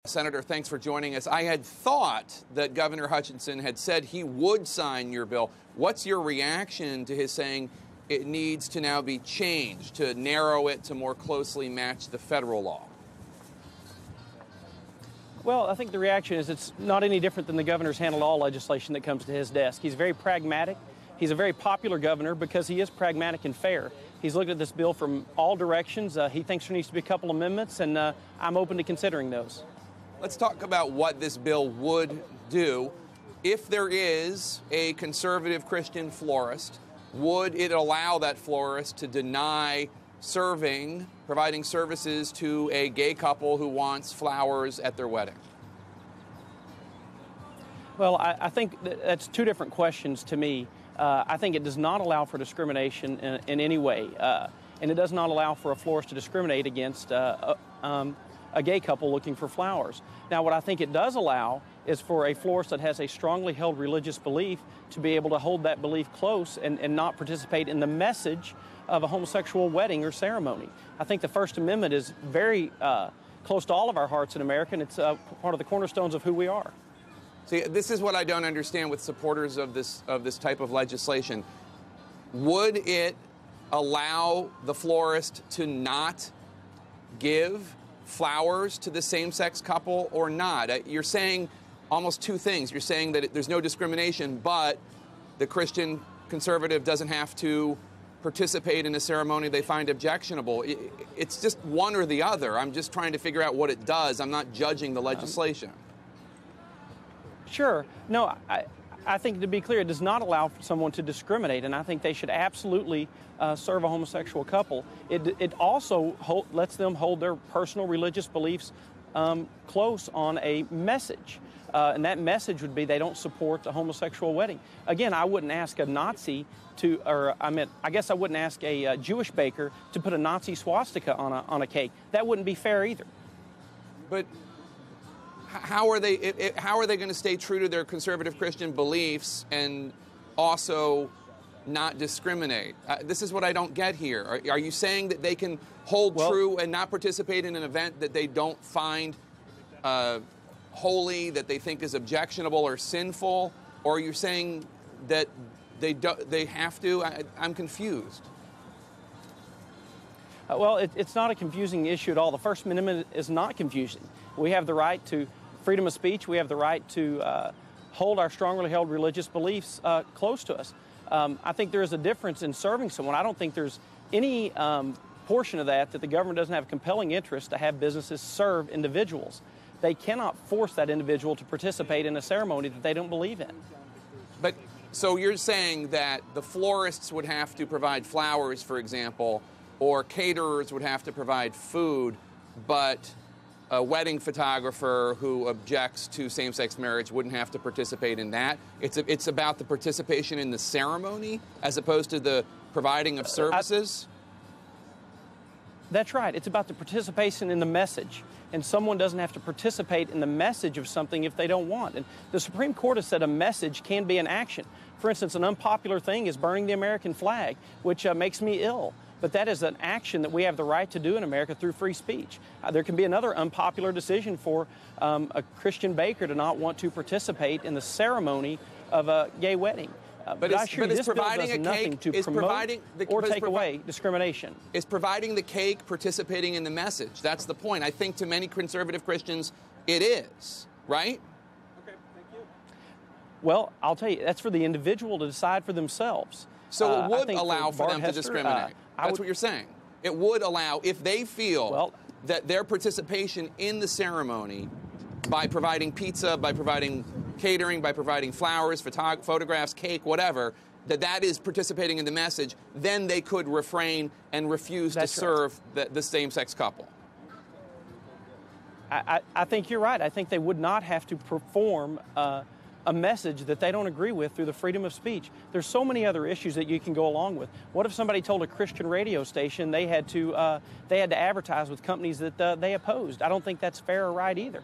Senator, thanks for joining us. I had thought that Governor Hutchinson had said he would sign your bill. What's your reaction to his saying it needs to now be changed to narrow it to more closely match the federal law? Well, I think the reaction is it's not any different than the governor's handled all legislation that comes to his desk. He's very pragmatic. He's a very popular governor because he is pragmatic and fair. He's looked at this bill from all directions. He thinks there needs to be a couple amendments, and I'm open to considering those. Let's talk about what this bill would do. If there is a conservative Christian florist, would it allow that florist to deny providing services to a gay couple who wants flowers at their wedding? Well, I think that's two different questions to me. I think it does not allow for discrimination in any way, and it does not allow for a florist to discriminate against a gay couple looking for flowers. Now, what I think it does allow is for a florist that has a strongly held religious belief to be able to hold that belief close and not participate in the message of a homosexual wedding or ceremony. I think the First Amendment is very close to all of our hearts in America, and it's part of the cornerstones of who we are. See, this is what I don't understand with supporters of this type of legislation. Would it allow the florist to not give flowers to the same-sex couple or not? You're saying almost two things. You're saying that there's no discrimination, but the Christian conservative doesn't have to participate in a ceremony they find objectionable. It's just one or the other. I'm just trying to figure out what it does. I'm not judging the legislation. Sure. No, I think, to be clear, it does not allow for someone to discriminate, and I think they should absolutely serve a homosexual couple. It also lets them hold their personal religious beliefs close on a message, and that message would be they don't support a homosexual wedding. Again, I wouldn't ask a Nazi I guess I wouldn't ask a Jewish baker to put a Nazi swastika on a cake. That wouldn't be fair either. But how are they going to stay true to their conservative Christian beliefs and also not discriminate? This is what I don't get here. Are you saying that they can hold true and not participate in an event that they don't find holy, that they think is objectionable or sinful? Or are you saying that they have to? I'm confused. Well, it's not a confusing issue at all. The First Amendment is not confusing. We have the right to freedom of speech. We have the right to hold our strongly held religious beliefs close to us. I think there is a difference in serving someone. I don't think there's any portion of that the government doesn't have a compelling interest to have businesses serve individuals. They cannot force that individual to participate in a ceremony that they don't believe in. But so you're saying that the florists would have to provide flowers, for example, or caterers would have to provide food, but a wedding photographer who objects to same-sex marriage wouldn't have to participate in that? It's about the participation in the ceremony as opposed to the providing of services? That's right. It's about the participation in the message. And someone doesn't have to participate in the message of something if they don't want. And the Supreme Court has said a message can be an action. For instance, an unpopular thing is burning the American flag, which makes me ill. But that is an action that we have the right to do in America through free speech. There can be another unpopular decision for a Christian baker to not want to participate in the ceremony of a gay wedding. But I assure you, this bill does nothing to promote or take away discrimination. Is providing the cake participating in the message? That's the point. I think to many conservative Christians, it is, right? Okay, thank you. Well, I'll tell you, that's for the individual to decide for themselves. So it would allow for them to discriminate. That's what you're saying. It would allow, if they feel that their participation in the ceremony by providing pizza, by providing catering, by providing flowers, photographs, cake, whatever, that is participating in the message, then they could refrain and refuse to serve the same-sex couple. I think you're right. I think they would not have to perform a message that they don't agree with through the freedom of speech. There's so many other issues that you can go along with. What if somebody told a Christian radio station they had to advertise with companies that they opposed? I don't think that's fair or right either.